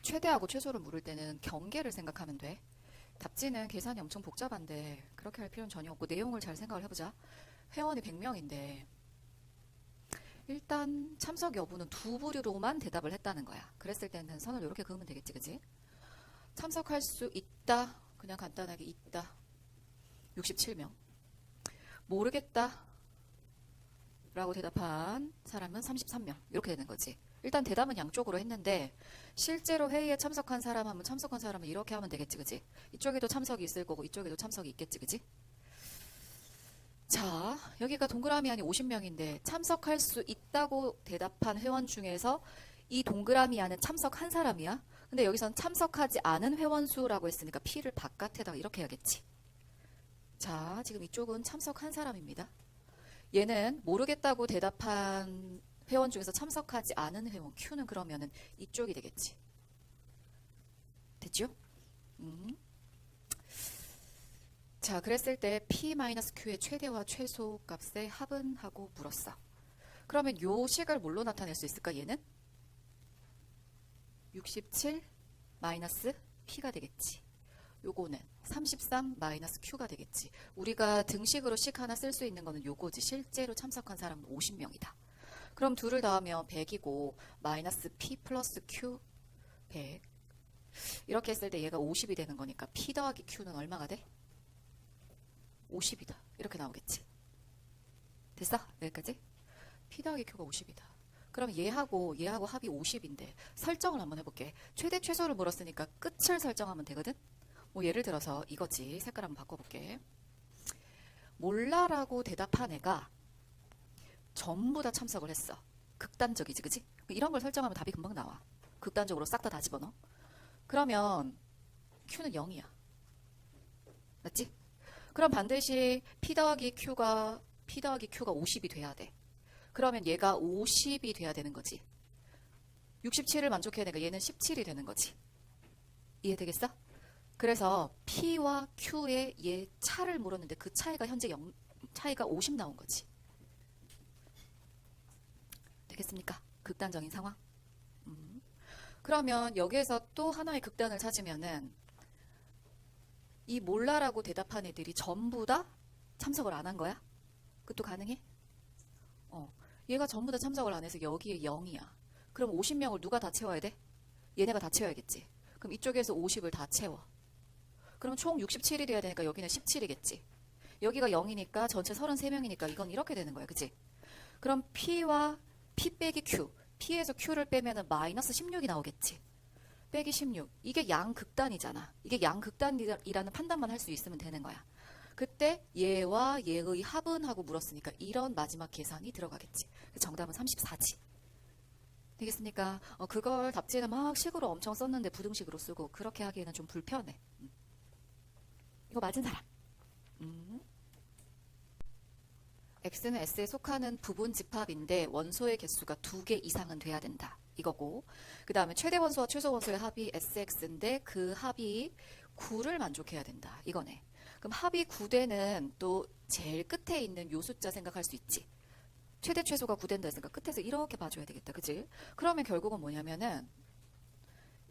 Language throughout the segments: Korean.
최대하고 최소를 물을 때는 경계를 생각하면 돼. 답지는 계산이 엄청 복잡한데 그렇게 할 필요는 전혀 없고 내용을 잘 생각을 해보자. 회원이 100명인데 일단 참석 여부는 두 부류로만 대답을 했다는 거야. 그랬을 때는 선을 이렇게 그으면 되겠지, 그지? 참석할 수 있다. 그냥 간단하게 있다. 67명. 모르겠다. 라고 대답한 사람은 33명. 이렇게 되는 거지. 일단 대답은 양쪽으로 했는데 실제로 회의에 참석한 사람 하면 참석한 사람은 이렇게 하면 되겠지, 그지? 이쪽에도 참석이 있을 거고 이쪽에도 참석이 있겠지, 그지? 자, 여기가 동그라미 안에 50명인데 참석할 수 있다고 대답한 회원 중에서 이 동그라미 안에 참석한 사람이야. 근데 여기선 참석하지 않은 회원 수라고 했으니까 P를 바깥에다가 이렇게 해야겠지. 자, 지금 이쪽은 참석한 사람입니다. 얘는 모르겠다고 대답한 회원 중에서 참석하지 않은 회원 Q는 그러면은 이쪽이 되겠지. 됐죠? 자, 그랬을 때 P-Q의 최대와 최소 값의 합은 하고 물었어. 그러면 요 식을 뭘로 나타낼 수 있을까, 얘는? 67 마이너스 P가 되겠지. 요거는 33 마이너스 Q가 되겠지. 우리가 등식으로 식 하나 쓸 수 있는 거는 요거지. 실제로 참석한 사람은 50명이다. 그럼 둘을 더하면 100이고 마이너스 P 플러스 Q 100. 이렇게 했을 때 얘가 50이 되는 거니까 P 더하기 Q는 얼마가 돼? 50이다. 이렇게 나오겠지. 됐어? 여기까지? P 더하기 Q가 50이다. 그럼 얘하고 합이 50인데 설정을 한번 해볼게. 최대 최소를 물었으니까 끝을 설정하면 되거든? 뭐 예를 들어서 이거지. 색깔 한번 바꿔볼게. 몰라라고 대답한 애가 전부 다 참석을 했어. 극단적이지, 그지? 이런 걸 설정하면 답이 금방 나와. 극단적으로 싹 다 집어넣어. 그러면 Q는 0이야. 맞지? 그럼 반드시 P 더하기 Q가 50이 돼야 돼. 그러면 얘가 50이 돼야 되는 거지. 67을 만족해야 되니까 얘는 17이 되는 거지. 이해되겠어? 그래서 P와 Q의 얘 차를 물었는데 그 차이가 현재 차이가 50 나온 거지. 되겠습니까? 극단적인 상황. 그러면 여기에서 또 하나의 극단을 찾으면은 이 몰라라고 대답한 애들이 전부 다 참석을 안 한 거야? 그것도 가능해? 얘가 전부 다 참석을 안 해서 여기에 0이야. 그럼 50명을 누가 다 채워야 돼? 얘네가 다 채워야겠지. 그럼 이쪽에서 50을 다 채워. 그럼 총 67이 돼야 되니까 여기는 17이겠지. 여기가 0이니까 전체 33명이니까 이건 이렇게 되는 거야. 그치? 그럼 P와 P 빼기 Q. P에서 Q를 빼면은 마이너스 16이 나오겠지. 빼기 16. 이게 양극단이잖아. 이게 양극단이라는 판단만 할 수 있으면 되는 거야. 그때 얘와 얘의 합은 하고 물었으니까 이런 마지막 계산이 들어가겠지. 정답은 34지. 되겠습니까? 그걸 답지에는 막 식으로 엄청 썼는데 부등식으로 쓰고 그렇게 하기에는 좀 불편해. 이거 맞은 사람. X는 S에 속하는 부분 집합인데 원소의 개수가 2개 이상은 돼야 된다. 이거고 그 다음에 최대 원소와 최소 원소의 합이 SX인데 그 합이 9를 만족해야 된다. 이거네. 그럼 합이 9되는 또 제일 끝에 있는 요 숫자 생각할 수 있지. 최대 최소가 9된다 했으니까 끝에서 이렇게 봐줘야 되겠다. 그치? 그러면 결국은 뭐냐면은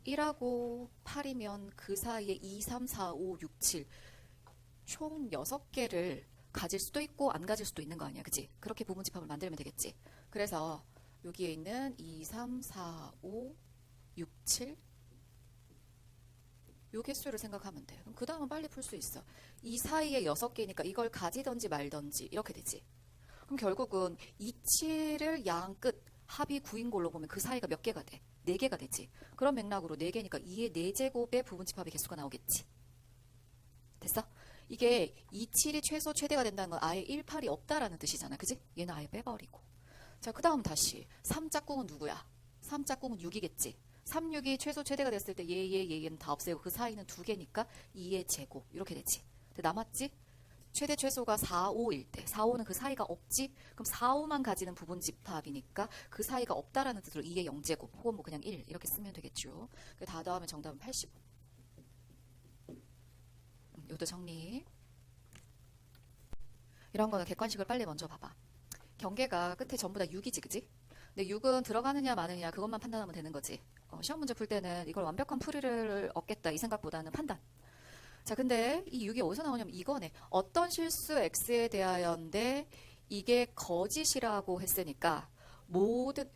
1하고 8이면 그 사이에 2, 3, 4, 5, 6, 7 총 6개를 가질 수도 있고 안 가질 수도 있는 거 아니야. 그치? 그렇게 부분집합을 만들면 되겠지. 그래서 여기에 있는 2, 3, 4, 5, 6, 7 요 개수를 생각하면 돼. 그럼 그 다음은 빨리 풀 수 있어. 이 사이에 6개니까 이걸 가지던지 말던지 이렇게 되지. 그럼 결국은 2, 7을 양 끝 합이 9인 걸로 보면 그 사이가 몇 개가 돼? 4개가 되지. 그런 맥락으로 4개니까 2의 4제곱의 부분집합의 개수가 나오겠지. 됐어? 이게 2, 7이 최소 최대가 된다는 건 아예 1, 8이 없다라는 뜻이잖아. 그지? 얘는 아예 빼버리고. 자, 그 다음 다시 3짝꿍은 누구야? 3짝꿍은 6이겠지. 3, 6이 최소 최대가 됐을 때 얘는 다 없애고 그 사이는 2개니까 2의 제곱 이렇게 되지. 근데 남았지? 최대 최소가 4, 5일 때 4, 5는 그 사이가 없지? 그럼 4, 5만 가지는 부분집합이니까 그 사이가 없다라는 뜻으로 2의 0제곱 혹은 뭐 그냥 1 이렇게 쓰면 되겠죠. 다 더하면 정답은 85. 이것도 정리. 이런 거는 객관식을 빨리 먼저 봐봐. 경계가 끝에 전부 다 6이지, 그지? 근데 6은 들어가느냐 마느냐 그것만 판단하면 되는 거지. 시험 문제 풀 때는 이걸 완벽한 풀이를 얻겠다 이 생각보다는 판단. 자, 근데 이 6이 어디서 나오냐면 이거네. 어떤 실수 x에 대하여인데 이게 거짓이라고 했으니까 모든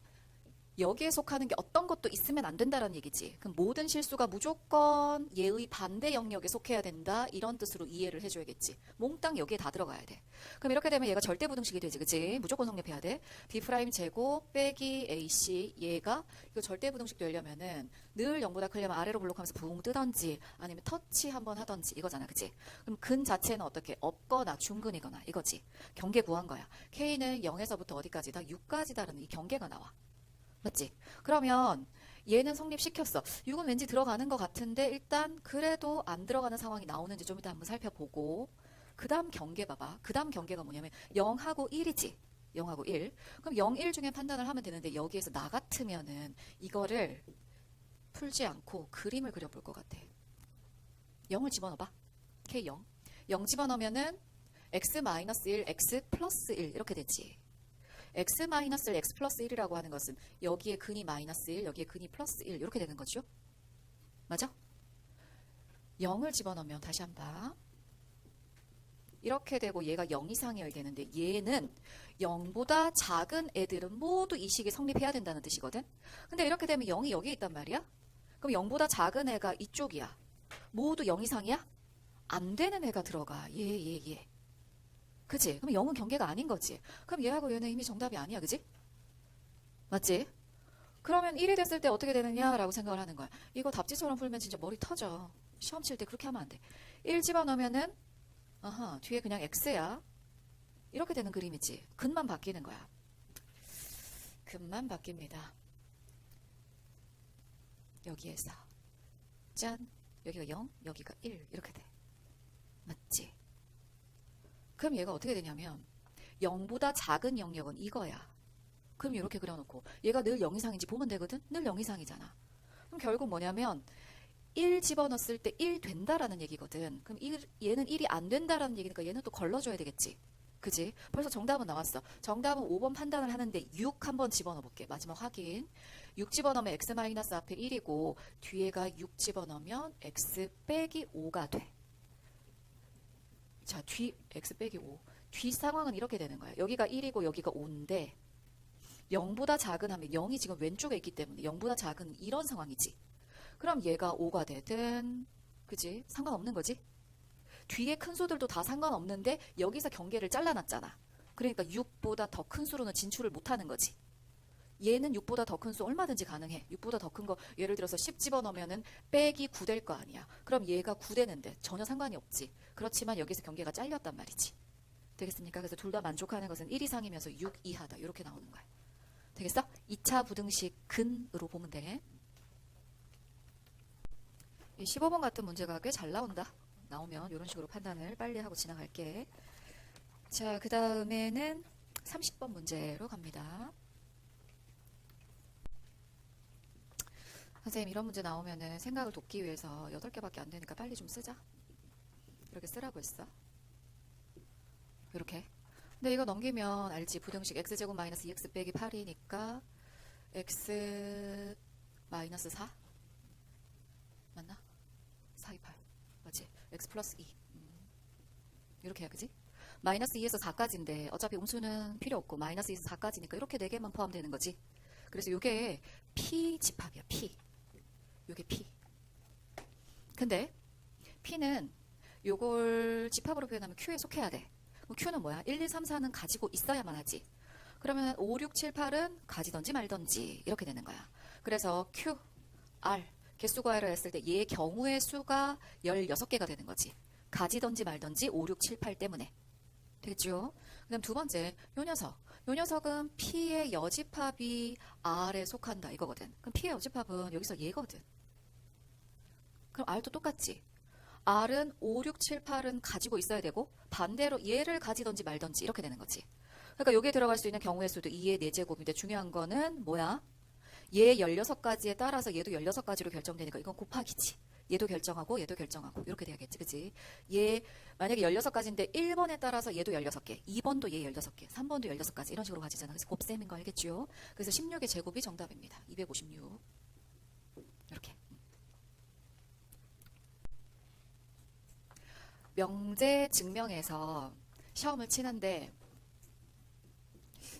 여기에 속하는 게 어떤 것도 있으면 안 된다는 얘기지. 그럼 모든 실수가 무조건 얘의 반대 영역에 속해야 된다. 이런 뜻으로 이해를 해줘야겠지. 몽땅 여기에 다 들어가야 돼. 그럼 이렇게 되면 얘가 절대부등식이 되지, 그치? 무조건 성립해야 돼. b' 제곱 빼기 ac 얘가 이거 절대부등식 되려면은 늘 0보다 크려면 아래로 블록하면서 붕 뜨던지 아니면 터치 한번 하던지 이거잖아, 그치? 그럼 근 자체는 어떻게? 없거나 중근이거나 이거지. 경계 구한 거야. k는 0에서부터 어디까지다? 6까지다라는 이 경계가 나와. 맞지? 그러면 얘는 성립시켰어. 6은 왠지 들어가는 것 같은데 일단 그래도 안 들어가는 상황이 나오는지 좀 이따 한번 살펴보고 그 다음 경계 봐봐. 그 다음 경계가 뭐냐면 0하고 1이지. 0하고 1. 그럼 0, 1 중에 판단을 하면 되는데 여기에서 나 같으면은 이거를 풀지 않고 그림을 그려볼 것 같아. 0을 집어넣어봐. K0. 0 집어넣으면은 x-1, x 플러스 1 이렇게 되지. x-1, x 플러스 1이라고 하는 것은 여기에 근이 마이너스 1, 여기에 근이 플러스 1 이렇게 되는 거죠. 맞아? 0을 집어넣으면 다시 한번 이렇게 되고 얘가 0 이상이어야 되는데 얘는 0보다 작은 애들은 모두 이 식이 성립해야 된다는 뜻이거든. 근데 이렇게 되면 0이 여기에 있단 말이야. 그럼 0보다 작은 애가 이쪽이야. 모두 0 이상이야? 안 되는 애가 들어가. 얘. 그치? 그럼 0은 경계가 아닌 거지. 그럼 얘하고 얘는 이미 정답이 아니야. 그치? 맞지? 그러면 1이 됐을 때 어떻게 되느냐라고 생각을 하는 거야. 이거 답지처럼 풀면 진짜 머리 터져. 시험 칠 때 그렇게 하면 안 돼. 1 집어넣으면은 뒤에 그냥 x야. 이렇게 되는 그림이지. 근만 바뀌는 거야. 근만 바뀝니다. 여기에서 짠. 여기가 0, 여기가 1 이렇게 돼. 맞지? 그럼 얘가 어떻게 되냐면 0보다 작은 영역은 이거야. 그럼 이렇게 그려놓고 얘가 늘 0 이상인지 보면 되거든? 늘 0 이상이잖아. 그럼 결국 뭐냐면 1 집어넣었을 때 1 된다라는 얘기거든. 그럼 얘는 1이 안 된다라는 얘기니까 얘는 또 걸러줘야 되겠지. 그지? 벌써 정답은 나왔어. 정답은 5번 판단을 하는데 6 한번 집어넣어 볼게. 마지막 확인. 6 집어넣으면 x 마이너스 앞에 1이고 뒤에가 6 집어넣으면 x 빼기 5가 돼. 자, x 빼기 5. 뒤 상황은 이렇게 되는 거야. 여기가 1이고 여기가 5인데 0보다 작은 하면 0이 지금 왼쪽에 있기 때문에 0보다 작은 이런 상황이지. 그럼 얘가 5가 되든 그지? 상관없는 거지. 뒤에 큰 수들도 다 상관없는데 여기서 경계를 잘라놨잖아. 그러니까 6보다 더 큰 수로는 진출을 못하는 거지. 얘는 6보다 더 큰 수 얼마든지 가능해. 6보다 더 큰 거 예를 들어서 10 집어넣으면 빼기 9 될 거 아니야. 그럼 얘가 9 되는데 전혀 상관이 없지. 그렇지만 여기서 경계가 잘렸단 말이지. 되겠습니까? 그래서 둘 다 만족하는 것은 1 이상이면서 6 이하다. 이렇게 나오는 거야. 되겠어? 2차 부등식 근으로 보면 돼. 이 15번 같은 문제가 꽤 잘 나온다. 나오면 이런 식으로 판단을 빨리 하고 지나갈게. 자, 그 다음에는 30번 문제로 갑니다. 선생님 이런 문제 나오면은 생각을 돕기 위해서 8개밖에 안 되니까 빨리 좀 쓰자. 이렇게 쓰라고 했어. 이렇게. 근데 이거 넘기면 알지? 부등식 x제곱 마이너스 2x 빼기 8이니까 x 마이너스 4? 맞나? 4, 2, 8. 맞지? x 플러스 2. 이렇게 해야 그지? 마이너스 2에서 4까지인데 어차피 음수는 필요 없고 마이너스 2에서 4까지니까 이렇게 4개만 포함되는 거지. 그래서 이게 p 집합이야. p. 요게 p. 근데 p는 요걸 집합으로 표현하면 q에 속해야 돼. q는 뭐야? 1, 2, 3, 4는 가지고 있어야만 하지. 그러면 5, 6, 7, 8은 가지던지 말던지 이렇게 되는 거야. 그래서 q, r 개수 과외를 했을 때 얘의 경우의 수가 16개가 되는 거지. 가지던지 말던지 5, 6, 7, 8 때문에. 되겠죠? 그 다음 두 번째, 요 녀석. 요 녀석은 P의 여집합이 R에 속한다 이거거든. 그럼 P의 여집합은 여기서 얘거든. 그럼 R도 똑같지. R은 5, 6, 7, 8은 가지고 있어야 되고 반대로 얘를 가지던지 말던지 이렇게 되는 거지. 그러니까 여기에 들어갈 수 있는 경우의 수도 2의 4제곱인데 중요한 거는 뭐야? 얘 16가지에 따라서 얘도 16가지로 결정되니까 이건 곱하기지. 얘도 결정하고 얘도 결정하고 이렇게 돼야겠지. 그치? 얘 만약에 16가지인데 1번에 따라서 얘도 16개, 2번도 얘 16개, 3번도 16가지 이런 식으로 가지잖아. 그래서 곱셈인 거 알겠죠? 그래서 16의 제곱이 정답입니다. 256. 명제 증명에서 시험을 치는데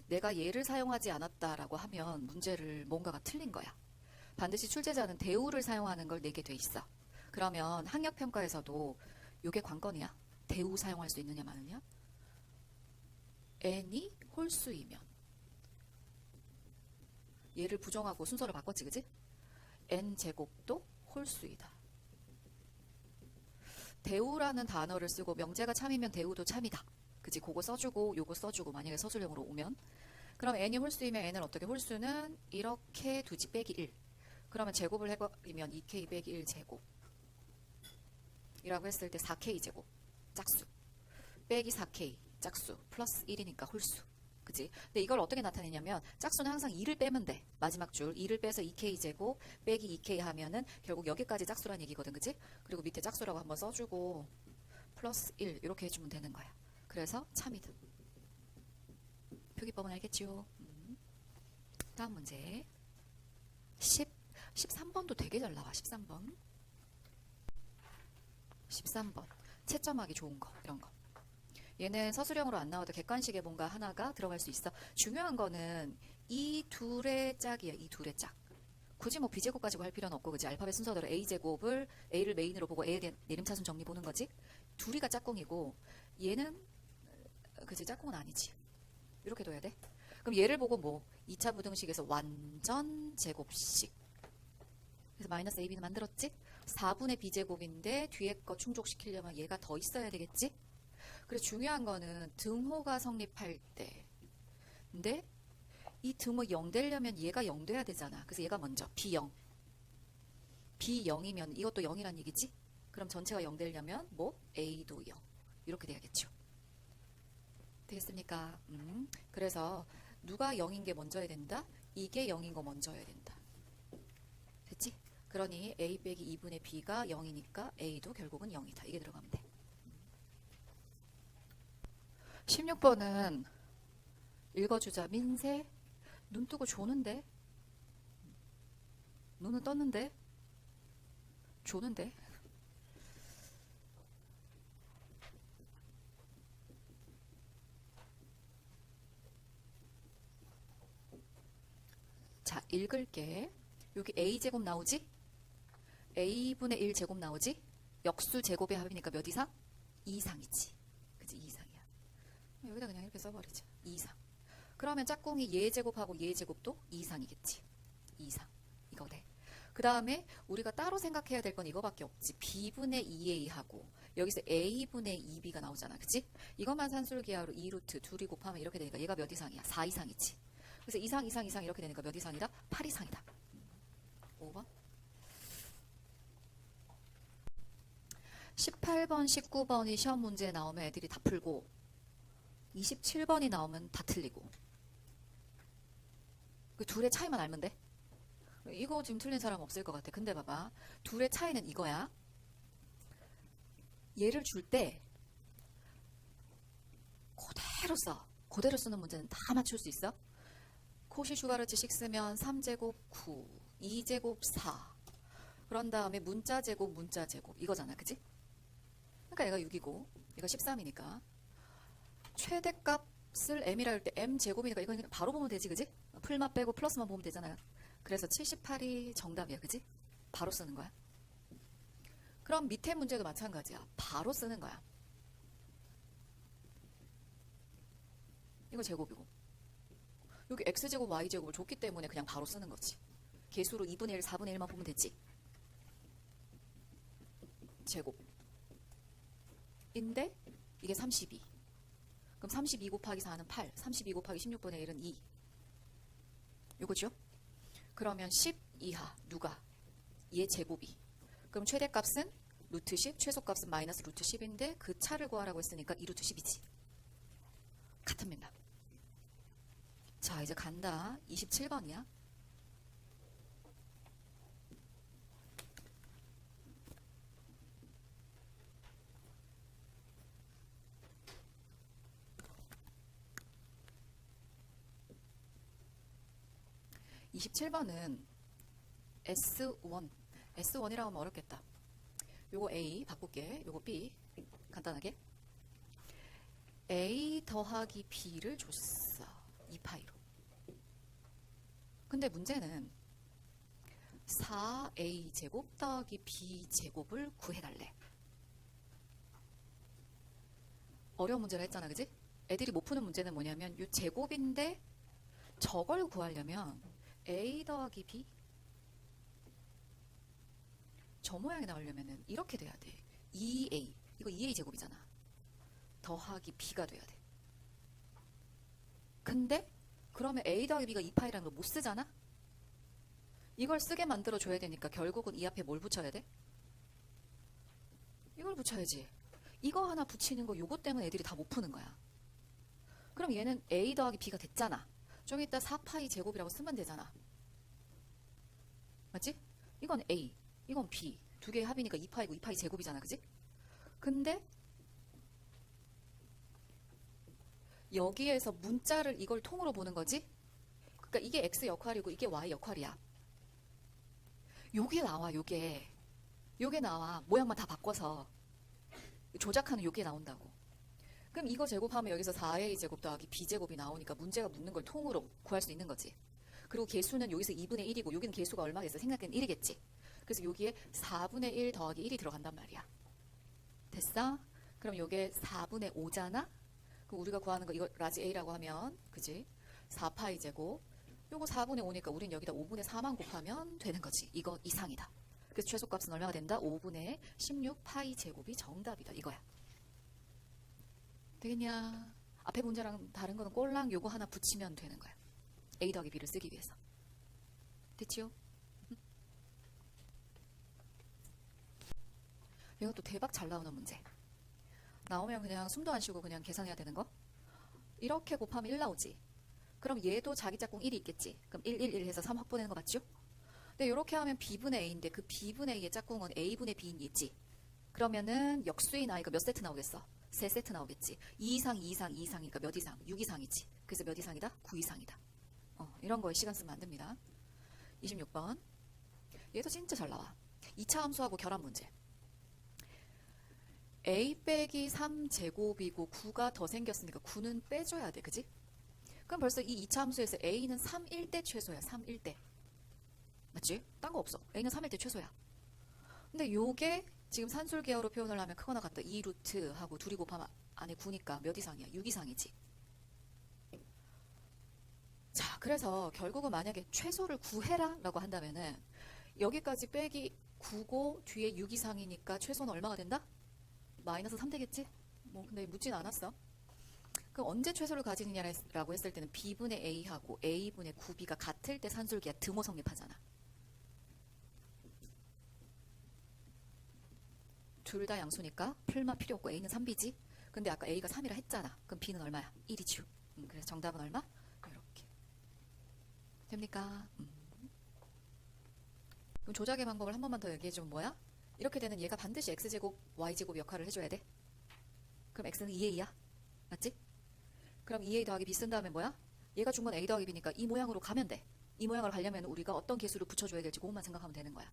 내가 얘를 사용하지 않았다라고 하면 문제를 뭔가가 틀린 거야. 반드시 출제자는 대우를 사용하는 걸 내게 돼 있어. 그러면 학력평가에서도 이게 관건이야. 대우 사용할 수 있느냐 마느냐. n이 홀수이면 얘를 부정하고 순서를 바꿨지, 그지? n제곱도 홀수이다. 대우라는 단어를 쓰고 명제가 참이면 대우도 참이다. 그지? 그거 써주고 요거 써주고 만약에 서술형으로 오면 그럼 n이 홀수이면 n을 어떻게 홀수는 이렇게 두지 빼기 1. 그러면 제곱을 해버리면 2k 빼기 1 제곱 이라고 했을 때 4k 제곱 짝수 빼기 4k 짝수 플러스 1이니까 홀수. 그지? 근데 이걸 어떻게 나타내냐면 짝수는 항상 2를 빼면 돼. 마지막 줄 2를 빼서 2k 제곱 빼기 2k 하면은 결국 여기까지 짝수란 얘기거든. 그지? 그리고 밑에 짝수라고 한번 써주고 플러스 1 이렇게 해주면 되는 거야. 그래서 참이다. 표기법은 알겠지요? 다음 문제 13번도 되게 잘 나와. 13번 13번 채점하기 좋은 거 이런 거. 얘는 서술형으로 안 나와도 객관식에 뭔가 하나가 들어갈 수 있어. 중요한 거는 이 둘의 짝이야. 이 둘의 짝. 굳이 뭐 b제곱 가지고 할 필요는 없고 그지? 알파벳 순서대로 a제곱을 a를 메인으로 보고 a에 대한 내림차순 정리 보는 거지. 둘이가 짝꿍이고 얘는 그지? 짝꿍은 아니지. 이렇게 둬야 돼. 그럼 얘를 보고 뭐 2차 부등식에서 완전 제곱식. 그래서 마이너스 ab는 만들었지? 4분의 b제곱인데 뒤에 거 충족시키려면 얘가 더 있어야 되겠지? 그래서 중요한 거는 등호가 성립할 때. 근데 이 등호 0 되려면 얘가 0 돼야 되잖아. 그래서 얘가 먼저 b0. b0이면 이것도 0이란 얘기지? 그럼 전체가 0 되려면 뭐? a도 0. 이렇게 돼야겠죠. 되겠습니까? 그래서 누가 0인 게 먼저야 된다? 이게 0인 거 먼저야 된다. 됐지? 그러니 a 빼기 2분의 b가 0이니까 a도 결국은 0이다. 이게 들어가면 돼. 16번은 읽어주자. 민세 눈 뜨고 조는데 눈은 떴는데 조는데 자 읽을게. 여기 a제곱 나오지? a분의 1 제곱 나오지? 역수 제곱의 합이니까 몇 이상? 2이상이지. 그치? 2이상이야. 여기다 그냥 이렇게 써버리자. 2이상. 그러면 짝꿍이 얘 제곱하고 얘 제곱도 2이상이겠지. 2이상. 이거 돼. 그 다음에 우리가 따로 생각해야 될 건 이거밖에 없지. b분의 2a하고 여기서 a분의 2b가 나오잖아. 그치? 이것만 산술기하로 2루트 둘이 곱하면 이렇게 되니까 얘가 몇 이상이야? 4이상이지. 그래서 2상 이렇게 되니까 몇 이상이다? 8이상이다. 5번. 18번, 19번이 시험 문제에 나오면 애들이 다 풀고 27번이 나오면 다 틀리고. 그 둘의 차이만 알면 돼. 이거 지금 틀린 사람 없을 것 같아. 근데 봐봐. 둘의 차이는 이거야. 얘를 줄 때 그대로 써. 그대로 쓰는 문제는 다 맞출 수 있어. 코시 슈바르츠 6면 3제곱 9, 2제곱 4. 그런 다음에 문자 제곱 이거잖아. 그지? 그러니까 얘가 6이고 얘가 13이니까 최대값을 m이라 할 때 m 제곱이니까 이거 그냥 바로 보면 되지. 그지? 풀만 빼고 플러스만 보면 되잖아요. 그래서 78이 정답이야. 그지? 바로 쓰는 거야. 그럼 밑에 문제도 마찬가지야. 바로 쓰는 거야. 이거 제곱이고 여기 x제곱 y제곱을 줬기 때문에 그냥 바로 쓰는 거지. 개수로 2분의 1, 4분의 1만 보면 되지. 제곱 인데 이게 32. 그럼 32 곱하기 4는 8. 32 곱하기 16분의 1은 2. 요거죠? 그러면 10 이하 누가? 얘 제곱이. 그럼 최대값은 루트 10, 최소값은 마이너스 루트 10인데 그 차를 구하라고 했으니까 2루트 10이지. 같은 맥락. 자 이제 간다. 27번이야. (27번은) S1 S1이라고 하면 어렵겠다. 요거 A 바꿀게. 요거 B 간단하게. A 더하기 B를 줬어. 2파이로. 근데 문제는 4A 제곱 더하기 B 제곱을 구해달래. 어려운 문제를 했잖아, 그지? 애들이 못 푸는 문제는 뭐냐면 이 제곱인데 저걸 구하려면 A 더하기 B 저 모양이 나오려면은 이렇게 돼야 돼. 2A 이거 2A 제곱이잖아. 더하기 B가 돼야 돼. 근데 그러면 A 더하기 B가 2파이라는 걸 못 쓰잖아? 이걸 쓰게 만들어 줘야 되니까 결국은 이 앞에 뭘 붙여야 돼? 이걸 붙여야지. 이거 하나 붙이는 거 요거 때문에 애들이 다 못 푸는 거야. 그럼 얘는 A 더하기 B가 됐잖아. 좀 이따 4파이 제곱이라고 쓰면 되잖아. 맞지? 이건 A, 이건 B. 두 개의 합이니까 2파이고 2파이 제곱이잖아. 그지? 근데 여기에서 문자를 이걸 통으로 보는 거지? 그러니까 이게 X 역할이고 이게 Y 역할이야. 요게 나와, 요게. 요게 나와. 모양만 다 바꿔서. 조작하는 요게 나온다고. 그럼 이거 제곱하면 여기서 4A 제곱 더하기 B제곱이 나오니까 문제가 묻는 걸 통으로 구할 수 있는 거지. 그리고 개수는 여기서 2분의 1이고 여기는 개수가 얼마겠어? 생각엔 1이겠지. 그래서 여기에 4분의 1 더하기 1이 들어간단 말이야. 됐어? 그럼 요게 4분의 5잖아? 그럼 우리가 구하는 거 이거 라지 A라고 하면 그지? 4파이 제곱 요거 4분의 5니까 우린 여기다 5분의 4만 곱하면 되는 거지. 이거 이상이다. 그래서 최소값은 얼마가 된다? 5분의 16파이 제곱이 정답이다. 이거야. 되겠냐? 앞에 문제랑 다른 거는 꼴랑 요거 하나 붙이면 되는 거야. A 더하기 B를 쓰기 위해서. 됐지요? 이것도 대박 잘 나오는 문제. 나오면 그냥 숨도 안 쉬고 그냥 계산해야 되는 거. 이렇게 곱하면 1 나오지. 그럼 얘도 자기 짝꿍 1이 있겠지. 그럼 1, 1, 1 해서 3 확보되는 거 맞죠? 근데 이렇게 하면 B분의 A인데 그 B분의 A의 짝꿍은 A분의 B인 있지. 그러면은 역수인 I가 몇 세트 나오겠어? 3세트 나오겠지. 2 이상, 2 이상, 2 이상이니까 몇 이상? 6 이상이지. 그래서 몇 이상이다? 9 이상이다. 이런 거에 시간 쓰면 안 됩니다. 26번. 얘도 진짜 잘 나와. 2차 함수하고 결합 문제. A 빼기 3제곱이고 9가 더 생겼으니까 9는 빼줘야 돼. 그지? 그럼 벌써 이 2차 함수에서 A는 3일 때 최소야. 3일 때. 맞지? 딴 거 없어. A는 3일 때 최소야. 근데 요게 지금 산술계열로 표현을 하면 크거나 같다. 2루트 하고 둘이 곱하면 안에 9니까 몇 이상이야? 6 이상이지. 자, 그래서 결국은 만약에 최소를 구해라 라고 한다면은 여기까지 빼기 9고 뒤에 6 이상이니까 최소는 얼마가 된다? 마이너스 3 되겠지? 뭐 근데 묻진 않았어. 그럼 언제 최소를 가지느냐라고 했을 때는 B분의 A하고 A분의 9B가 같을 때 산술기야 등호 성립하잖아. 둘 다 양수니까 풀만 필요 없고 A는 3B지? 근데 아까 A가 3이라 했잖아. 그럼 B는 얼마야? 1이죠. 그래서 정답은 얼마? 이렇게. 됩니까? 그럼 조작의 방법을 한 번만 더 얘기해주면 뭐야? 이렇게 되는 얘가 반드시 X제곱, Y제곱 역할을 해줘야 돼. 그럼 X는 2A야. 맞지? 그럼 2A 더하기 B 쓴 다음에 뭐야? 얘가 준 건 A 더하기 B니까 이 모양으로 가면 돼. 이 모양을 가려면 우리가 어떤 개수를 붙여줘야 될지 그것만 생각하면 되는 거야.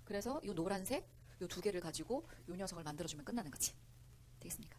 그래서 이 노란색, 이 두 개를 가지고 이 녀석을 만들어주면 끝나는 거지. 되겠습니까?